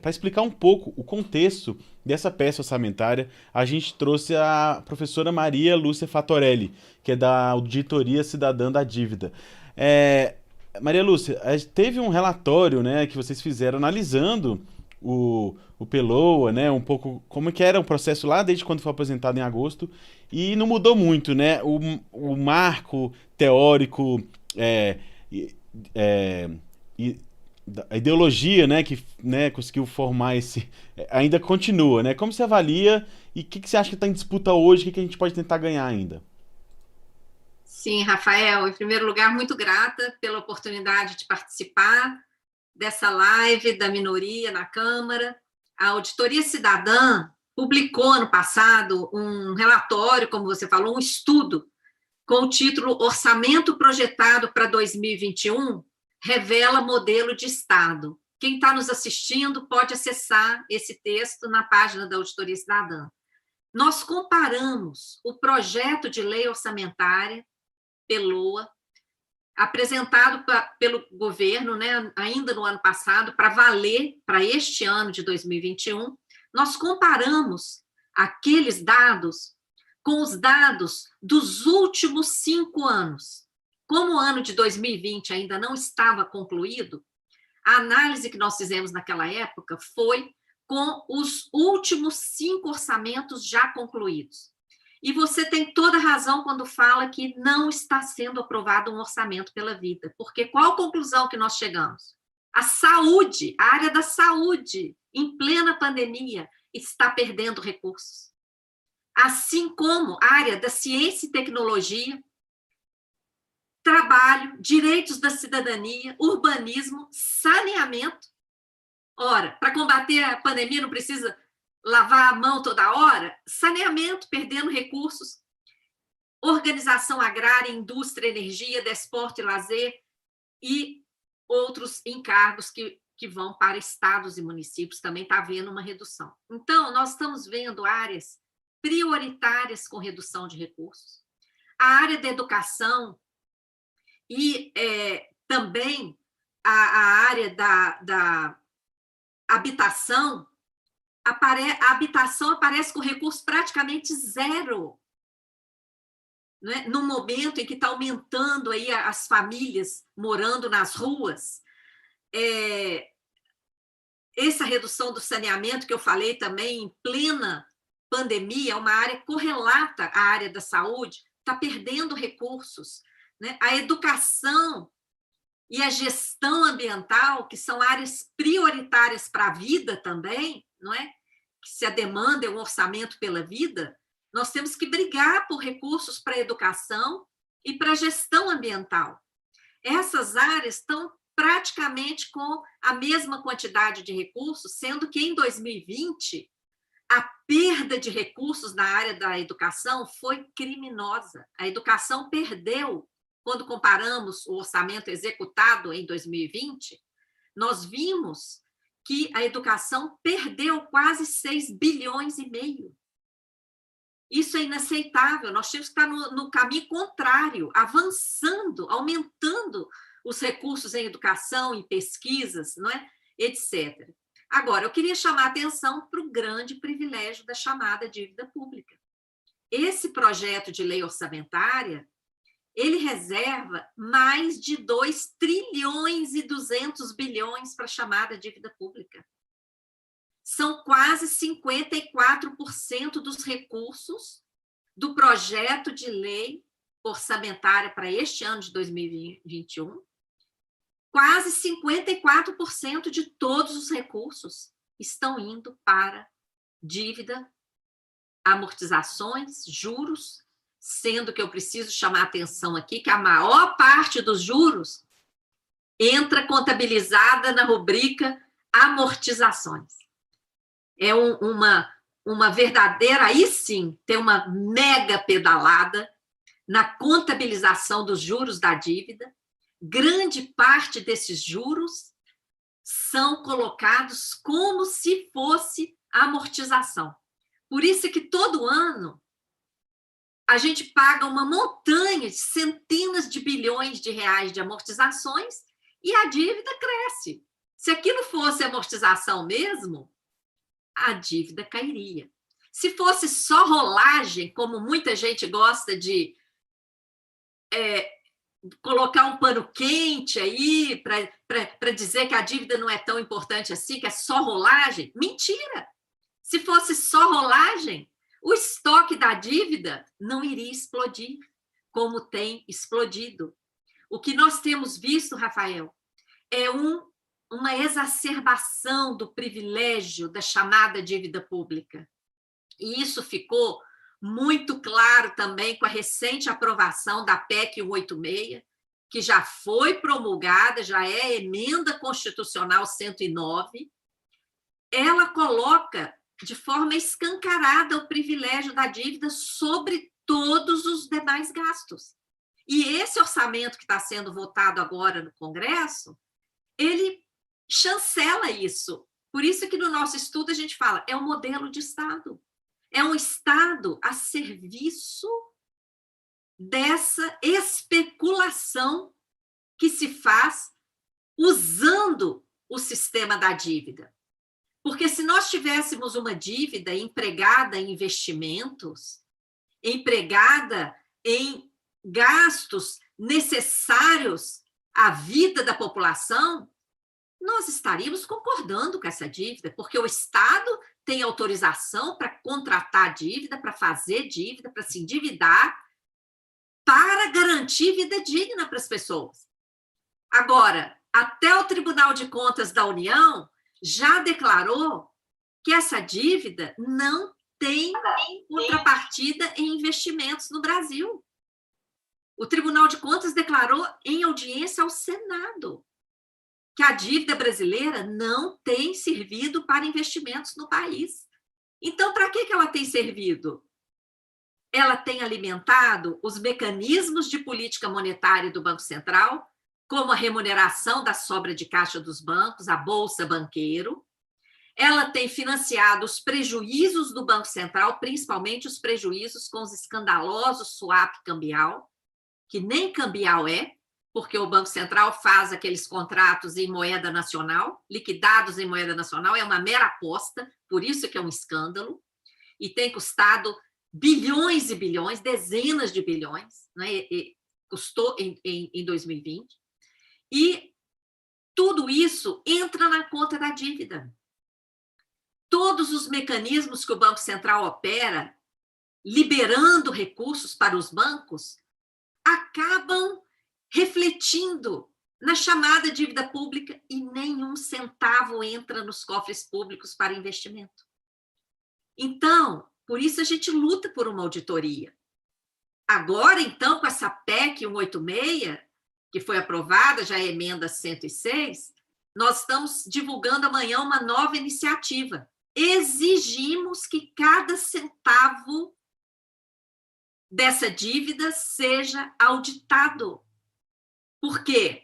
para explicar um pouco o contexto dessa peça orçamentária, a gente trouxe a professora Maria Lúcia Fatorelli, que é da Auditoria Cidadã da Dívida. É, Maria Lúcia, teve um relatório, né, que vocês fizeram analisando o Peloa, né, um pouco como que era o processo lá desde quando foi apresentado em agosto, e não mudou muito, né? O marco teórico, é, é, a ideologia, né, que, né, conseguiu formar esse, ainda continua, né? Como você avalia e o que você acha que está em disputa hoje, que a gente pode tentar ganhar ainda? Sim, Rafael, em primeiro lugar, muito grata pela oportunidade de participar dessa live da minoria na Câmara. A Auditoria Cidadã publicou ano passado um relatório, como você falou, um estudo com o título Orçamento Projetado para 2021 revela modelo de Estado. Quem está nos assistindo pode acessar esse texto na página da Auditoria Cidadã. Nós comparamos o projeto de lei orçamentária, PELOA, apresentado pelo governo, né, ainda no ano passado, para valer para este ano de 2021, nós comparamos aqueles dados com os dados dos últimos 5 anos. Como o ano de 2020 ainda não estava concluído, a análise que nós fizemos naquela época foi com os últimos 5 orçamentos já concluídos. E você tem toda razão quando fala que não está sendo aprovado um orçamento pela vida, porque qual a conclusão que nós chegamos? A saúde, a área da saúde, em plena pandemia, está perdendo recursos. Assim como a área da ciência e tecnologia, trabalho, direitos da cidadania, urbanismo, saneamento. Ora, para combater a pandemia não precisa lavar a mão toda hora? Saneamento, perdendo recursos. Organização agrária, indústria, energia, desporto e lazer e outros encargos que vão para estados e municípios, também está havendo uma redução. Então, nós estamos vendo áreas prioritárias com redução de recursos. A área da educação e também a área da habitação, a habitação aparece com recurso praticamente zero, né? No momento em que está aumentando aí as famílias morando nas ruas. Essa redução do saneamento que eu falei também, em plena pandemia, é uma área correlata à área da saúde, está perdendo recursos, né? A educação e a gestão ambiental, que são áreas prioritárias para a vida também, não é? Que se a demanda é um orçamento pela vida, nós temos que brigar por recursos para a educação e para a gestão ambiental. Essas áreas estão praticamente com a mesma quantidade de recursos, sendo que em 2020 a perda de recursos na área da educação foi criminosa. A educação perdeu, quando comparamos o orçamento executado em 2020, nós vimos que a educação perdeu quase 6,5 bilhões. Isso é inaceitável, nós temos que estar no caminho contrário, avançando, aumentando os recursos em educação, em pesquisas, não é? Etc. Agora, eu queria chamar a atenção para o grande privilégio da chamada dívida pública. Esse projeto de lei orçamentária, ele reserva mais de 2 trilhões e 200 bilhões para a chamada dívida pública. São quase 54% dos recursos do projeto de lei orçamentária para este ano de 2021. Quase 54% de todos os recursos estão indo para dívida, amortizações, juros, sendo que eu preciso chamar a atenção aqui que a maior parte dos juros entra contabilizada na rubrica amortizações. É uma verdadeira, aí sim, tem uma mega pedalada na contabilização dos juros da dívida. Grande parte desses juros são colocados como se fosse amortização. Por isso que todo ano a gente paga uma montanha de centenas de bilhões de reais de amortizações e a dívida cresce. Se aquilo fosse amortização mesmo, a dívida cairia. Se fosse só rolagem, como muita gente gosta de colocar um pano quente aí para dizer que a dívida não é tão importante assim, que é só rolagem, mentira! Se fosse só rolagem, o estoque da dívida não iria explodir, como tem explodido. O que nós temos visto, Rafael, é uma exacerbação do privilégio da chamada dívida pública. E isso ficou muito claro também com a recente aprovação da PEC 186, que já foi promulgada, já é emenda constitucional 109. Ela coloca de forma escancarada o privilégio da dívida sobre todos os demais gastos. E esse orçamento que está sendo votado agora no Congresso, ele chancela isso. Por isso que no nosso estudo a gente fala, é um modelo de Estado. É um Estado a serviço dessa especulação que se faz usando o sistema da dívida. Porque se nós tivéssemos uma dívida empregada em investimentos, empregada em gastos necessários à vida da população, nós estaríamos concordando com essa dívida, porque o Estado tem autorização para contratar dívida, para fazer dívida, para se endividar, para garantir vida digna para as pessoas. Agora, até o Tribunal de Contas da União já declarou que essa dívida não tem contrapartida em investimentos no Brasil. O Tribunal de Contas declarou em audiência ao Senado que a dívida brasileira não tem servido para investimentos no país. Então, para que ela tem servido? Ela tem alimentado os mecanismos de política monetária do Banco Central, como a remuneração da sobra de caixa dos bancos, a Bolsa Banqueiro. Ela tem financiado os prejuízos do Banco Central, principalmente os prejuízos com os escandalosos swap cambial, que nem cambial é, porque o Banco Central faz aqueles contratos em moeda nacional, liquidados em moeda nacional, é uma mera aposta, por isso que é um escândalo, e tem custado bilhões e bilhões, dezenas de bilhões, né? E custou em 2020. E tudo isso entra na conta da dívida. Todos os mecanismos que o Banco Central opera, liberando recursos para os bancos, acabam refletindo na chamada dívida pública e nenhum centavo entra nos cofres públicos para investimento. Então, por isso a gente luta por uma auditoria. Agora, então, com essa PEC 186, que foi aprovada, já é emenda 106, nós estamos divulgando amanhã uma nova iniciativa. Exigimos que cada centavo dessa dívida seja auditado. Por quê?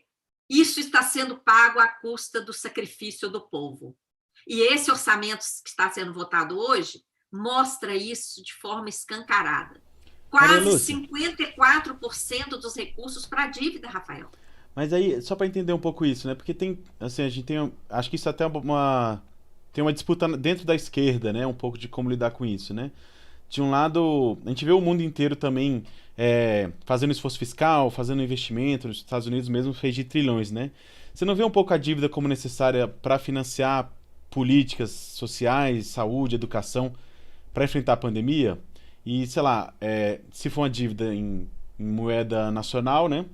Isso está sendo pago à custa do sacrifício do povo. E esse orçamento que está sendo votado hoje mostra isso de forma escancarada. Quase 54% dos recursos para a dívida, Rafael. Mas aí, só para entender um pouco isso, né? Porque tem, assim, a gente tem, acho que isso até tem uma disputa dentro da esquerda, né? Um pouco de como lidar com isso, né? De um lado, a gente vê o mundo inteiro também fazendo esforço fiscal, fazendo investimento, nos Estados Unidos mesmo fez de trilhões, né? Você não vê um pouco a dívida como necessária para financiar políticas sociais, saúde, educação, para enfrentar a pandemia? E, sei lá, se for uma dívida em moeda nacional, né?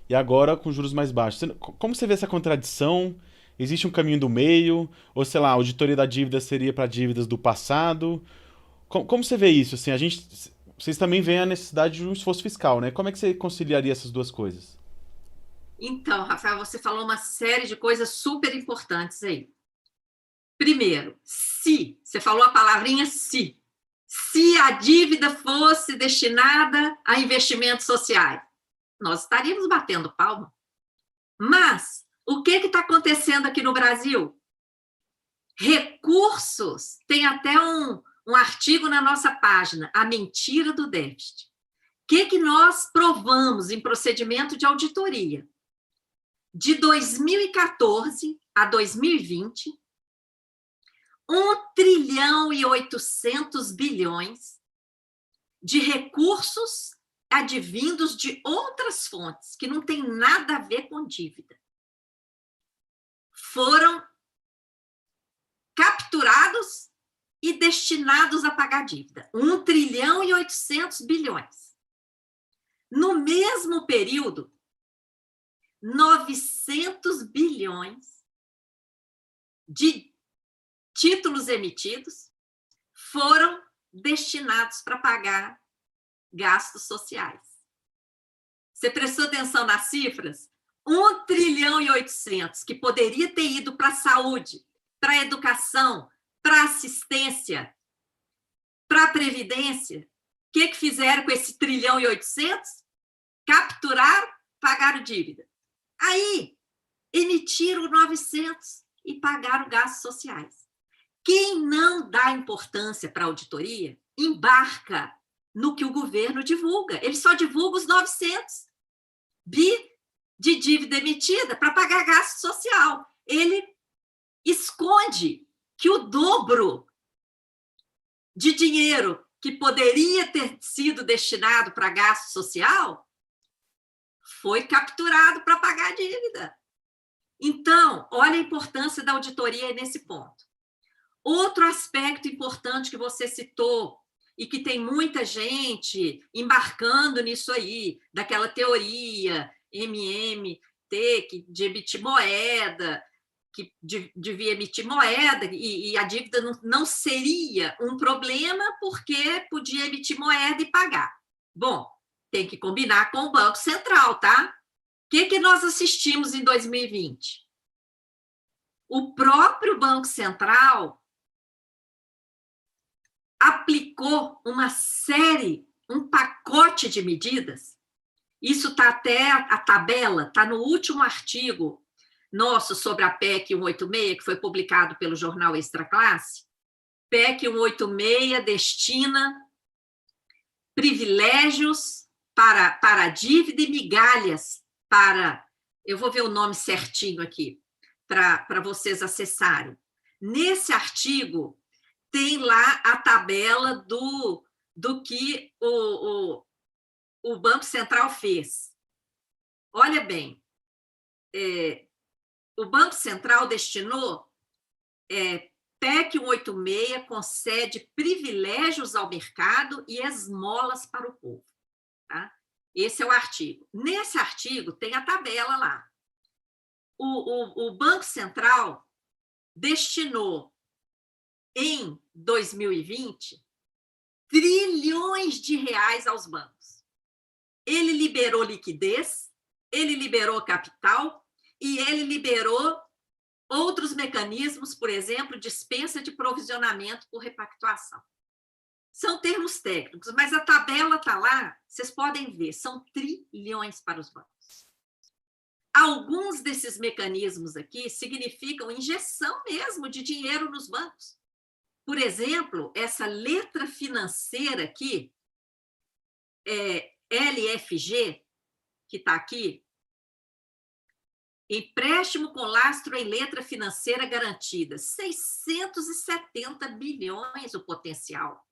E agora com juros mais baixos. Como você vê essa contradição? Existe um caminho do meio? Ou, sei lá, a auditoria da dívida seria para dívidas do passado? Como você vê isso? Assim, vocês também veem a necessidade de um esforço fiscal, né? Como é que você conciliaria essas duas coisas? Então, Rafael, você falou uma série de coisas super importantes aí. Primeiro, se, você falou a palavrinha se a dívida fosse destinada a investimentos sociais, nós estaríamos batendo palma. Mas o que está acontecendo aqui no Brasil? Recursos, tem até um artigo na nossa página, A Mentira do Déficit. O que nós provamos em procedimento de auditoria? de 2014 a 2020, 1 trilhão e 800 bilhões de recursos advindos de outras fontes, que não tem nada a ver com dívida, foram capturados e destinados a pagar dívida. 1 trilhão e 800 bilhões. No mesmo período, 900 bilhões de títulos emitidos foram destinados para pagar gastos sociais. Você prestou atenção nas cifras? 1 trilhão e 800, que poderia ter ido para a saúde, para a educação, para a assistência, para a previdência. O que fizeram com esse 1 trilhão e 800? Capturaram, pagaram dívida. Aí, emitiram 900 e pagaram gastos sociais. Quem não dá importância para a auditoria, embarca no que o governo divulga. Ele só divulga os 900 bi de dívida emitida para pagar gasto social. Ele esconde que o dobro de dinheiro que poderia ter sido destinado para gasto social foi capturado para pagar a dívida. Então, olha a importância da auditoria nesse ponto. Outro aspecto importante que você citou, e que tem muita gente embarcando nisso aí, daquela teoria MMT, de emitir moeda, que devia emitir moeda, e a dívida não seria um problema porque podia emitir moeda e pagar. Bom, tem que combinar com o Banco Central, tá? O que nós assistimos em 2020? O próprio Banco Central aplicou uma série, um pacote de medidas. Isso está até a tabela, está no último artigo nosso sobre a PEC 186, que foi publicado pelo jornal Extra Classe. PEC 186 destina privilégios para a dívida e migalhas para... Eu vou ver o nome certinho aqui, para vocês acessarem. Nesse artigo, tem lá a tabela do que o Banco Central fez. Olha bem, o Banco Central destinou, PEC 186 concede privilégios ao mercado e esmolas para o povo. Tá? Esse é o artigo. Nesse artigo tem a tabela lá. O Banco Central destinou, em 2020, trilhões de reais aos bancos. Ele liberou liquidez, ele liberou capital e ele liberou outros mecanismos, por exemplo, dispensa de provisionamento por repactuação. São termos técnicos, mas a tabela está lá, vocês podem ver, são trilhões para os bancos. Alguns desses mecanismos aqui significam injeção mesmo de dinheiro nos bancos. Por exemplo, essa letra financeira aqui, LFG, que está aqui, empréstimo com lastro em letra financeira garantida, 670 bilhões o potencial.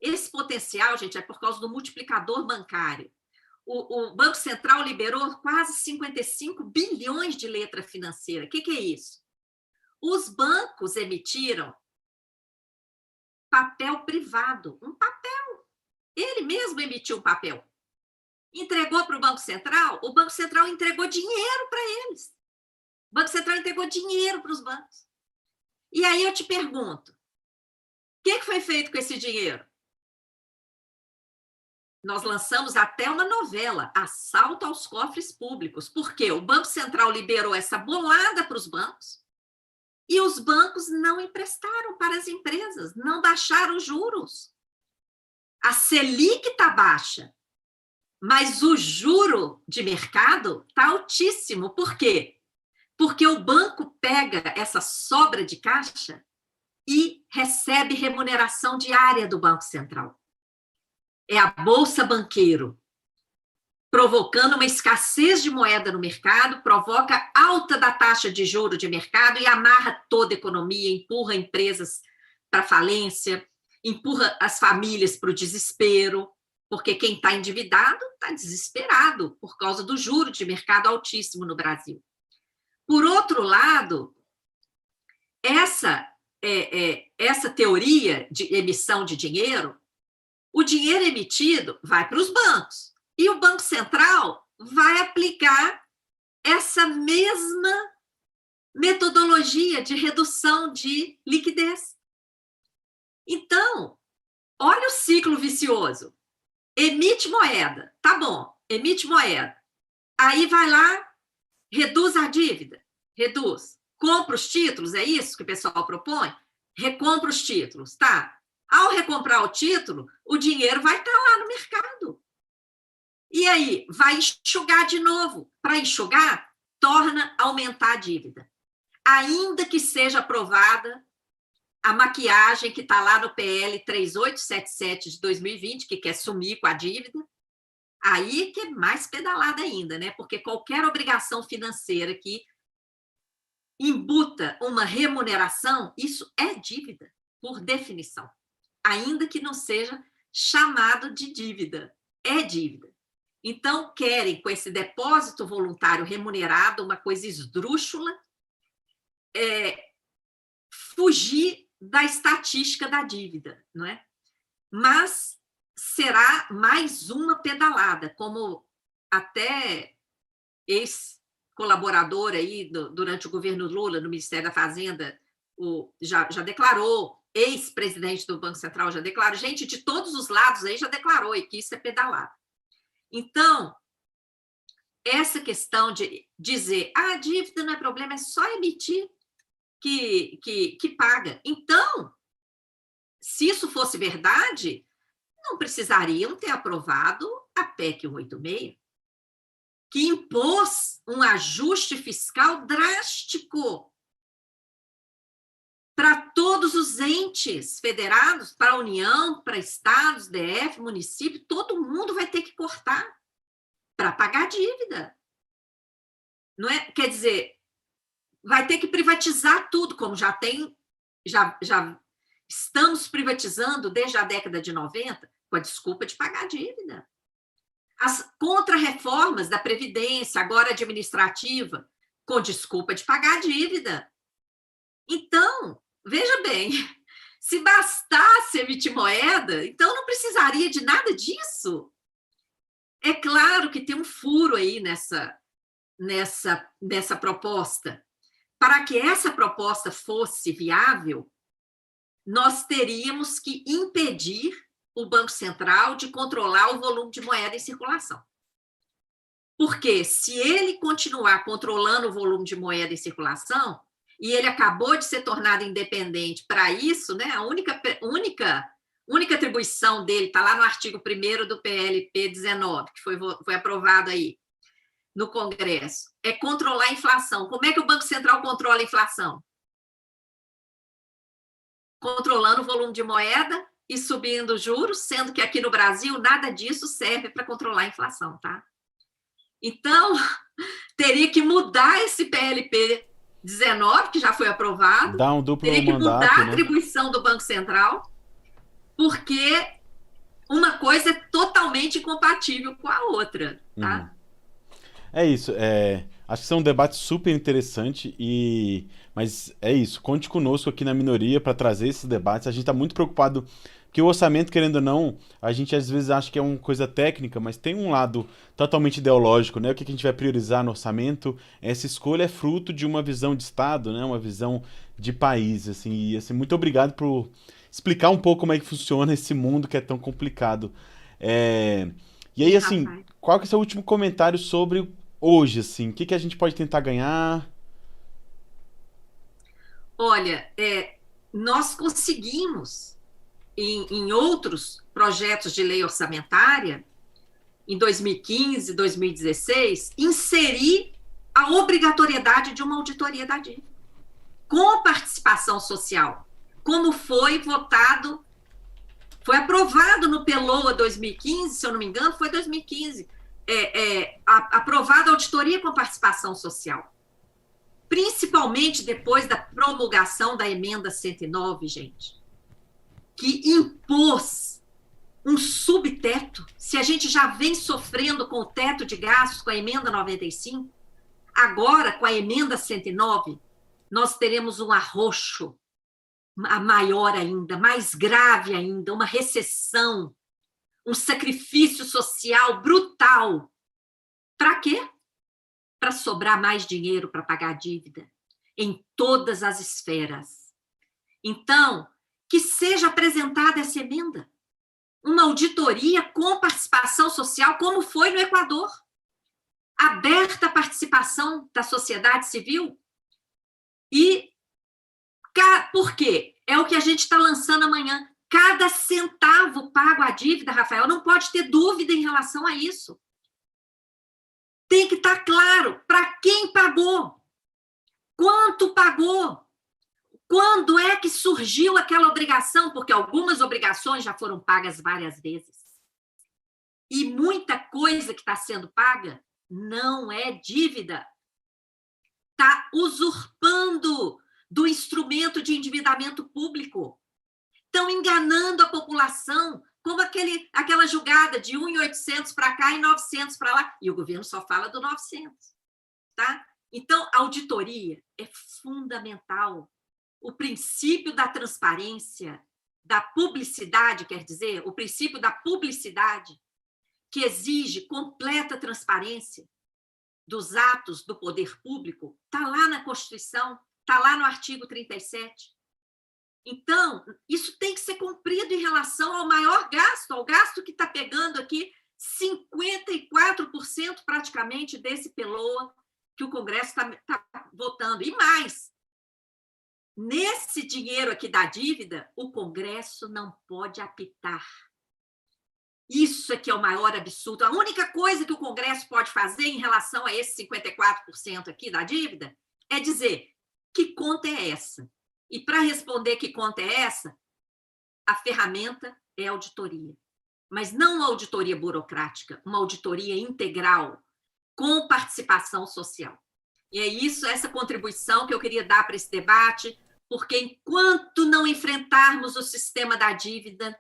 Esse potencial, gente, é por causa do multiplicador bancário. O Banco Central liberou quase 55 bilhões de letra financeira. O que é isso? Os bancos emitiram papel privado, um papel. Ele mesmo emitiu um papel. Entregou para o Banco Central entregou dinheiro para eles. O Banco Central entregou dinheiro para os bancos. E aí eu te pergunto, o que foi feito com esse dinheiro? Nós lançamos até uma novela, Assalto aos Cofres Públicos, porque o Banco Central liberou essa bolada para os bancos, e os bancos não emprestaram para as empresas, não baixaram os juros. A Selic está baixa, mas o juro de mercado está altíssimo. Por quê? Porque o banco pega essa sobra de caixa e recebe remuneração diária do Banco Central. É a Bolsa Banqueiro. provocando uma escassez de moeda no mercado, provoca alta da taxa de juro de mercado e amarra toda a economia, empurra empresas para falência, empurra as famílias para o desespero, porque quem está endividado está desesperado por causa do juro de mercado altíssimo no Brasil. Por outro lado, essa teoria de emissão de dinheiro, o dinheiro emitido vai para os bancos, e o Banco Central vai aplicar essa mesma metodologia de redução de liquidez. Então, olha o ciclo vicioso. Emite moeda, tá bom, emite moeda. Aí vai lá, reduz a dívida, reduz. Compra os títulos, é isso que o pessoal propõe? Recompra os títulos, tá? Ao recomprar o título, o dinheiro vai estar lá no mercado. E aí, vai enxugar de novo. Para enxugar, torna a aumentar a dívida. Ainda que seja aprovada a maquiagem que está lá no PL 3877 de 2020, que quer sumir com a dívida, aí que é mais pedalada ainda, né? Porque qualquer obrigação financeira que imbuta uma remuneração, isso é dívida, por definição. Ainda que não seja chamado de dívida, é dívida. Então, querem, com esse depósito voluntário remunerado, uma coisa esdrúxula, fugir da estatística da dívida, não é? Mas será mais uma pedalada, como até ex-colaborador aí durante o governo Lula, no Ministério da Fazenda, já declarou, ex-presidente do Banco Central já declarou, gente de todos os lados aí já declarou e que isso é pedalada. Então, essa questão de dizer a dívida não é problema, é só emitir que paga. Então, se isso fosse verdade, não precisariam ter aprovado a PEC 186, que impôs um ajuste fiscal drástico para todos os entes federados, para a União, para estados, DF, município, todo mundo vai ter que cortar para pagar a dívida. Não é? Quer dizer, vai ter que privatizar tudo, como já estamos privatizando desde a década de 90, com a desculpa de pagar a dívida. As contrarreformas da Previdência, agora administrativa, com desculpa de pagar a dívida. Então, veja bem, se bastasse emitir moeda, então não precisaria de nada disso. É claro que tem um furo aí nessa proposta. Para que essa proposta fosse viável, nós teríamos que impedir o Banco Central de controlar o volume de moeda em circulação. Porque se ele continuar controlando o volume de moeda em circulação, e ele acabou de ser tornado independente para isso, né? A única atribuição dele está lá no artigo 1º do PLP 19, que foi aprovado aí no Congresso, é controlar a inflação. Como é que o Banco Central controla a inflação? Controlando o volume de moeda e subindo os juros, sendo que aqui no Brasil nada disso serve para controlar a inflação, tá? Então, teria que mudar esse PLP 19, que já foi aprovado, dá um duplo teria que mandato, mudar a né? atribuição do Banco Central, porque uma coisa é totalmente incompatível com a outra, tá? É isso, acho que isso é um debate super interessante, mas é isso, conte conosco aqui na Minoria para trazer esses debates. A gente está muito preocupado, porque o orçamento, querendo ou não, a gente às vezes acha que é uma coisa técnica, mas tem um lado totalmente ideológico, né? O que a gente vai priorizar no orçamento, essa escolha é fruto de uma visão de Estado, né? Uma visão de país, assim, e assim, muito obrigado por explicar um pouco como é que funciona esse mundo que é tão complicado. E aí, assim, qual que é o seu último comentário sobre hoje, assim? O que a gente pode tentar ganhar? Olha, nós conseguimos, em outros projetos de lei orçamentária, em 2015, 2016, inserir a obrigatoriedade de uma auditoria da dívida, com participação social, como foi aprovado no PELOA 2015, se eu não me engano, foi 2015, aprovado a auditoria com participação social, principalmente depois da promulgação da emenda 109, gente, que impôs um subteto. Se a gente já vem sofrendo com o teto de gastos com a emenda 95, agora com a emenda 109, nós teremos um arroxo maior ainda, mais grave ainda, uma recessão, um sacrifício social brutal. Para quê? Para sobrar mais dinheiro para pagar a dívida em todas as esferas. Então, que seja apresentada essa emenda, uma auditoria com participação social, como foi no Equador. Aberta a participação da sociedade civil. E por quê? É o que a gente está lançando amanhã. Cada centavo pago à dívida, Rafael, não pode ter dúvida em relação a isso. Tem que estar claro para quem pagou, quanto pagou, quando é que surgiu aquela obrigação, porque algumas obrigações já foram pagas várias vezes. E muita coisa que está sendo paga não é dívida. Está usurpando do instrumento de endividamento público. Estão enganando a população, como aquela jogada de 1.800 para cá e 900 para lá. E o governo só fala do 900. Tá? Então, a auditoria é fundamental. O princípio da transparência, da publicidade, quer dizer, o princípio da publicidade, que exige completa transparência dos atos do poder público, está lá na Constituição, está lá no artigo 37. Então, isso tem que ser cumprido em relação ao maior gasto, ao gasto que está pegando aqui 54% praticamente desse PELOA que o Congresso está votando. E mais, nesse dinheiro aqui da dívida, o Congresso não pode apitar. Isso é que é o maior absurdo. A única coisa que o Congresso pode fazer em relação a esse 54% aqui da dívida é dizer que conta é essa. E para responder que conta é essa, a ferramenta é a auditoria. Mas não uma auditoria burocrática, uma auditoria integral, com participação social. E é isso, essa contribuição que eu queria dar para esse debate, porque enquanto não enfrentarmos o sistema da dívida,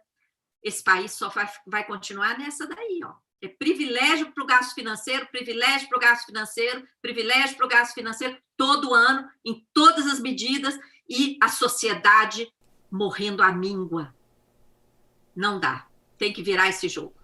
esse país só vai continuar nessa daí, ó. É privilégio para o gasto financeiro, privilégio para o gasto financeiro, privilégio para o gasto financeiro, todo ano, em todas as medidas, e a sociedade morrendo à míngua. Não dá. Tem que virar esse jogo.